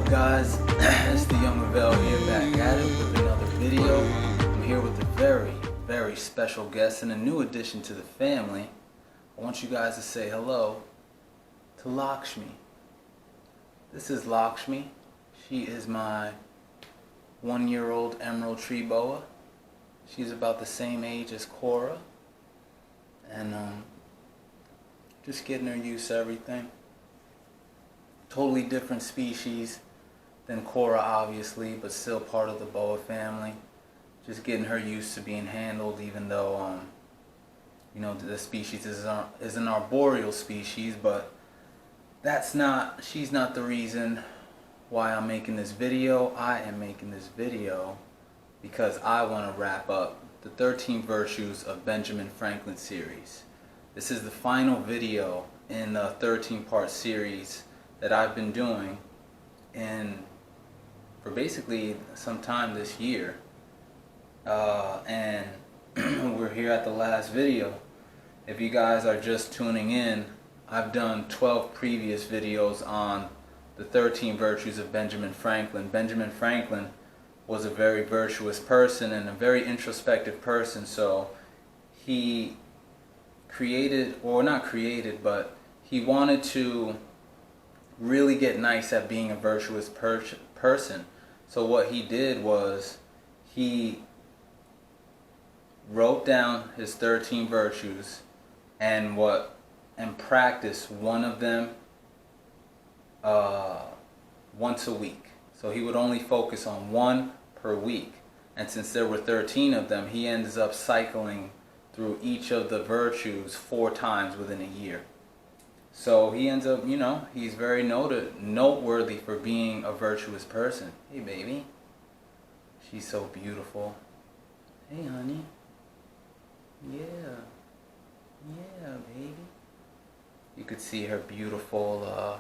guys? It's the Yungavelle here, back at it with another video. I'm here with a very, very special guest and a new addition to the family. I want you guys to say hello to Lakshmi. This is Lakshmi. She is my 1-year-old emerald tree boa. She's about the same age as Cora. And just getting her used to everything. Totally different species than Cora, obviously, but still part of the boa family. Just getting her used to being handled, even though the species is an arboreal species, but she's not the reason why I'm making this video. I am making this video because I want to wrap up the 13 Virtues of Benjamin Franklin series. This is the final video in the 13-part series that I've been doing for basically some time this year. And we're here at the last video. If you guys are just tuning in, I've done 12 previous videos on the 13 Virtues of Benjamin Franklin. Benjamin Franklin was a very virtuous person and a very introspective person, so he but he wanted to really get nice at being a virtuous person. So what he did was he wrote down his 13 virtues and practiced one of them once a week. So he would only focus on one per week. And since there were 13 of them, he ends up cycling through each of the virtues 4 times within a year. So he ends up, he's very noteworthy for being a virtuous person. Hey, baby. She's so beautiful. Hey, honey. Yeah. Yeah, baby. You could see her beautiful,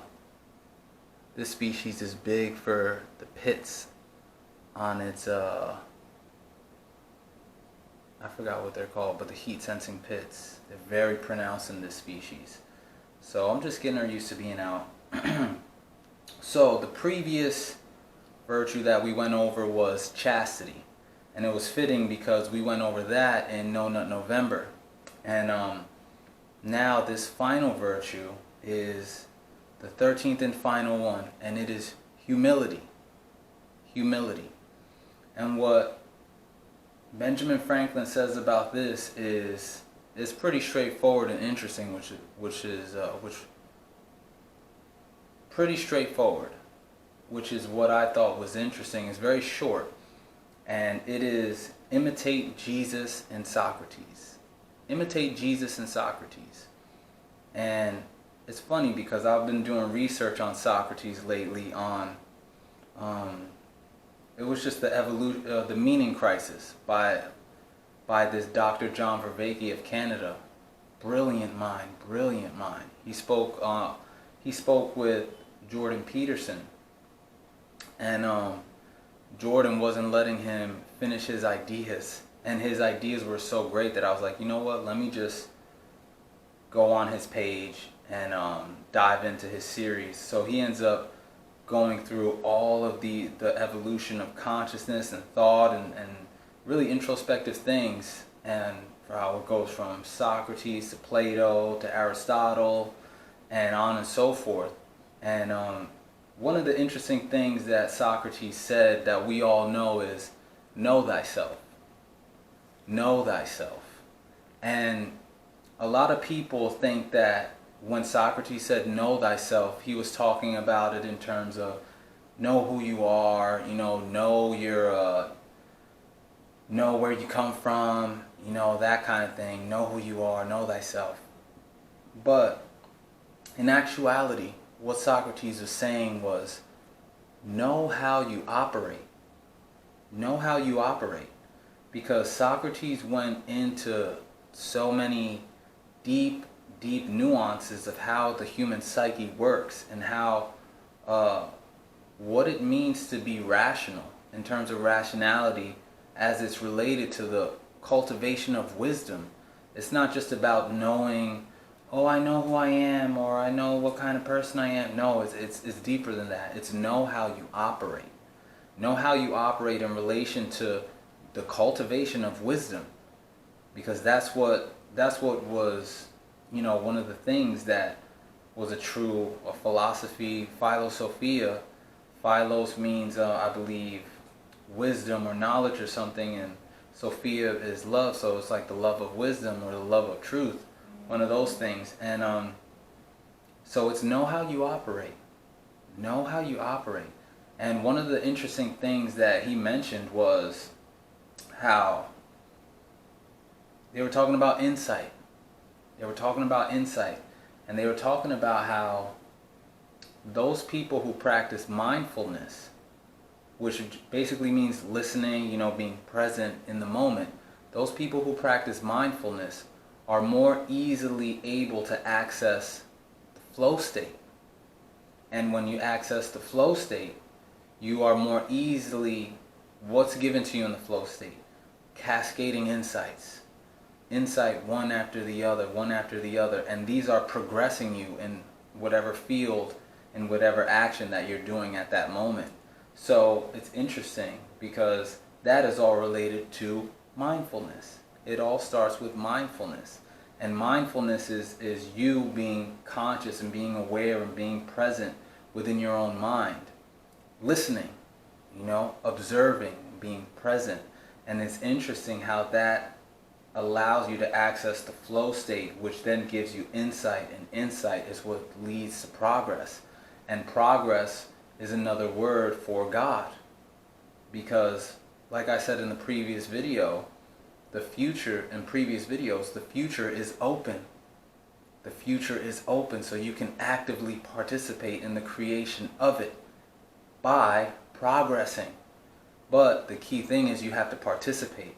this species is big for the pits on its, I forgot what they're called, but the heat sensing pits. They're very pronounced in this species. So I'm just getting her used to being out. So the previous virtue that we went over was chastity. And it was fitting because we went over that in No Nut November. And now this final virtue is the 13th and final one. And it is humility. Humility. And what Benjamin Franklin says about this is pretty straightforward and interesting, which is pretty straightforward, which is what I thought was interesting. It's very short, and it is imitate Jesus and Socrates. Imitate Jesus and Socrates. And it's funny because I've been doing research on Socrates lately on it was just the evolution, the meaning crisis by this Dr. John Vervaeke of Canada. Brilliant mind, brilliant mind. He spoke with Jordan Peterson, and Jordan wasn't letting him finish his ideas, and his ideas were so great that I was like, you know what? Let me just go on his page and dive into his series. So he ends up going through all of the evolution of consciousness and thought and really introspective things, and for how it goes from Socrates to Plato to Aristotle and on and so forth. And one of the interesting things that Socrates said that we all know is, know thyself. Know thyself. And a lot of people think that when Socrates said know thyself, he was talking about it in terms of know who you are, know your know where you come from, that kind of thing. Know who you are, know thyself. But in actuality, what Socrates was saying was, know how you operate. Know how you operate. Because Socrates went into so many deep nuances of how the human psyche works and how what it means to be rational in terms of rationality as it's related to the cultivation of wisdom. It's not just about knowing oh, I know who I am, or I know what kind of person I am. No, it's deeper than that. It's know how you operate. Know how you operate in relation to the cultivation of wisdom, because that's what was, one of the things that was a philosophy, philosophia. Philos means, I believe, wisdom or knowledge or something, and Sophia is love, so it's like the love of wisdom or the love of truth, one of those things. And so it's know how you operate. Know how you operate. And one of the interesting things that he mentioned was how they were talking about insight. They were talking about insight. And they were talking about how those people who practice mindfulness, which basically means listening, being present in the moment, those people who practice mindfulness are more easily able to access the flow state. And when you access the flow state, you are more easily, what's given to you in the flow state? Cascading insights. Insight one after the other, one after the other. And these are progressing you in whatever field, in whatever action that you're doing at that moment. So it's interesting because that is all related to mindfulness. It all starts with mindfulness. And mindfulness is you being conscious and being aware and being present within your own mind. Listening, observing, being present. And it's interesting how that allows you to access the flow state, which then gives you insight, and insight is what leads to progress. And progress is another word for God. Because, like I said in the previous video, the future is open. The future is open, so you can actively participate in the creation of it by progressing. But the key thing is you have to participate.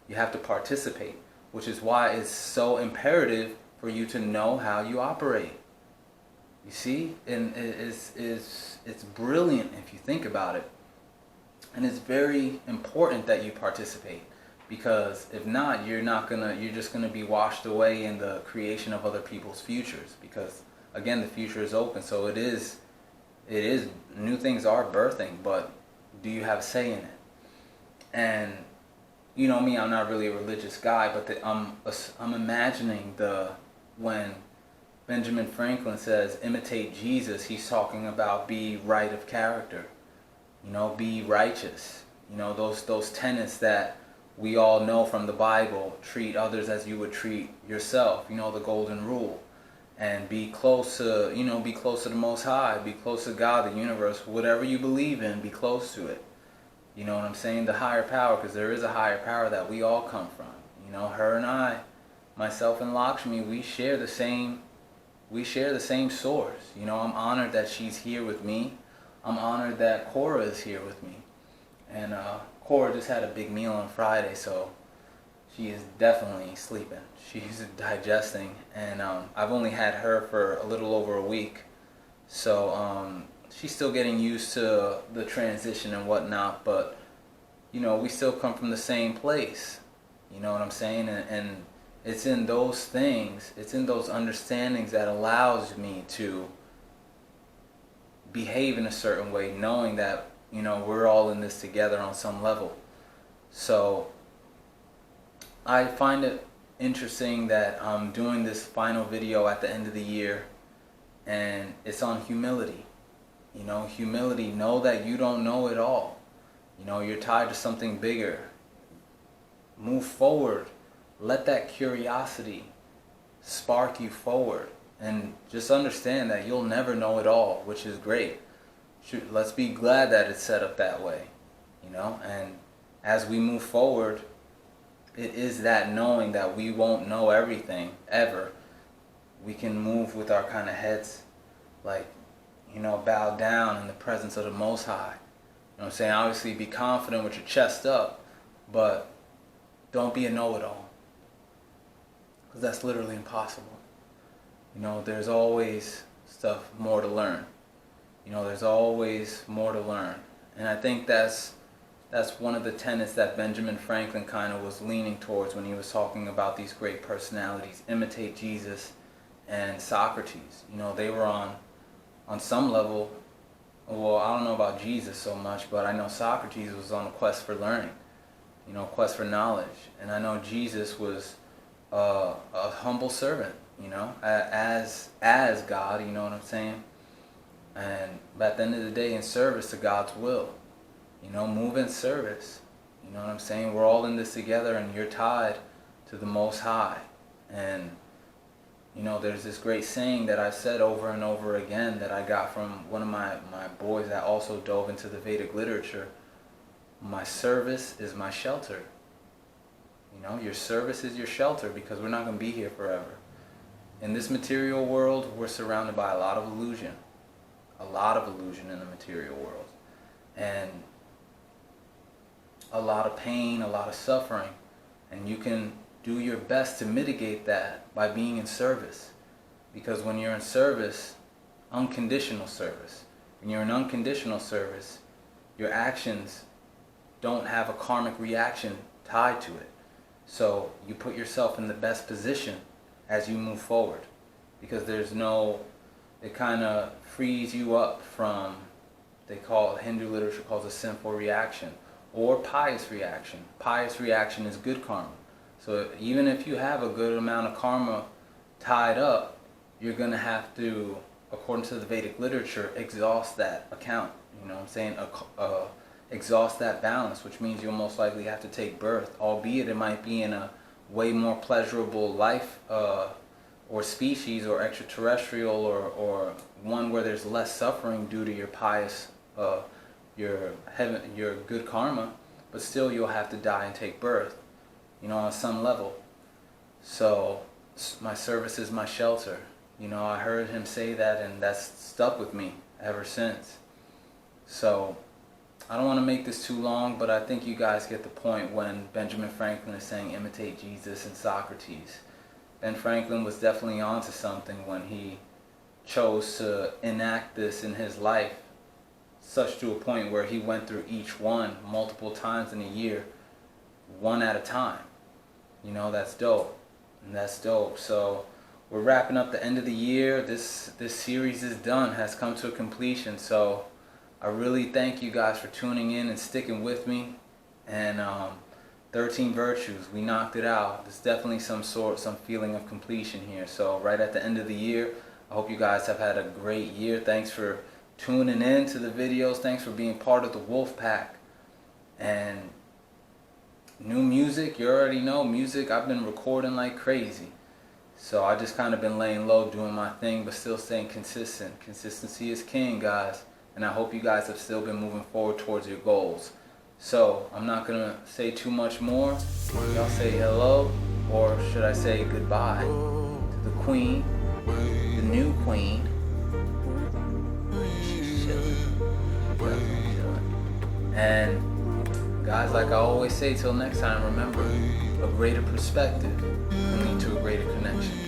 You have to participate, which is why it's so imperative for you to know how you operate. You see? And it's brilliant if you think about it. And it's very important that you participate, because if not, you're just gonna be washed away in the creation of other people's futures, because again, the future is open. So it is new things are birthing, but do you have a say in it? And you know me, I'm not really a religious guy, but I'm imagining when Benjamin Franklin says imitate Jesus, he's talking about be right of character, be righteous, those tenets that we all know from the Bible. Treat others as you would treat yourself, the golden rule. And be close to the Most High, be close to God, the universe, whatever you believe in, be close to it. You know what I'm saying? The higher power, because there is a higher power that we all come from. Her and I, myself and Lakshmi, we share the same source. I'm honored that she's here with me. I'm honored that Cora is here with me. And Cora just had a big meal on Friday, so she is definitely sleeping. She's digesting, and I've only had her for a little over a week. So she's still getting used to the transition and whatnot, but we still come from the same place. You know what I'm saying? And it's in those things, it's in those understandings that allows me to behave in a certain way, knowing that we're all in this together on some level. So I find it interesting that I'm doing this final video at the end of the year, and it's on humility. Humility. Know that you don't know it all. You're tied to something bigger. Move forward. Let that curiosity spark you forward. And just understand that you'll never know it all, which is great. Let's be glad that it's set up that way. And as we move forward, it is that knowing that we won't know everything, ever. We can move with our kind of heads, bow down in the presence of the Most High. You know what I'm saying? Obviously, be confident with your chest up, but don't be a know-it-all, because that's literally impossible. There's always more to learn. There's always more to learn. And I think that's one of the tenets that Benjamin Franklin kind of was leaning towards when he was talking about these great personalities. Imitate Jesus and Socrates. You know, they were on some level, well, I don't know about Jesus so much, but I know Socrates was on a quest for learning, you know, quest for knowledge. And I know Jesus was a humble servant, you know, as God, you know what I'm saying? And at the end of the day, in service to God's will, you know, move in service. You know what I'm saying? We're all in this together, and you're tied to the Most High. And, you know, there's this great saying that I've said over and over again that I got from one of my boys that also dove into the Vedic literature. My service is my shelter. You know, your service is your shelter, because we're not going to be here forever. In this material world, we're surrounded by a lot of illusion. A lot of illusion in the material world. And a lot of pain, a lot of suffering. And you can do your best to mitigate that by being in service. Because when you're in service, unconditional service, when you're in unconditional service, your actions don't have a karmic reaction tied to it. So you put yourself in the best position as you move forward. Because there's no, it kind of frees you up from, Hindu literature calls a sinful reaction or pious reaction. Pious reaction is good karma. So even if you have a good amount of karma tied up, you're going to have to, according to the Vedic literature, exhaust that account. You know what I'm saying? Exhaust that balance, which means you'll most likely have to take birth, albeit it might be in a way more pleasurable life or species or extraterrestrial or one where there's less suffering due to your pious, your good karma, but still you'll have to die and take birth, you know, on some level. So my service is my shelter. You know, I heard him say that, and that's stuck with me ever since. So I don't want to make this too long, but I think you guys get the point when Benjamin Franklin is saying imitate Jesus and Socrates. Ben Franklin was definitely onto something when he chose to enact this in his life, such to a point where he went through each one multiple times in a year, one at a time. You know, that's dope. And that's dope. So we're wrapping up the end of the year. This series is done, has come to a completion. So I really thank you guys for tuning in and sticking with me. And 13 virtues, we knocked it out. There's definitely some feeling of completion here. So right at the end of the year, I hope you guys have had a great year. Thanks for tuning in to the videos. Thanks for being part of the Wolf Pack. And new music, you already know music, I've been recording like crazy. So I just kind of been laying low, doing my thing, but still staying consistent. Consistency is king, guys. And I hope you guys have still been moving forward towards your goals. So I'm not going to say too much more. Y'all say hello, or should I say goodbye to the queen, the new queen. She's chilling. And guys, like I always say, till next time, remember, a greater perspective can lead to a greater connection.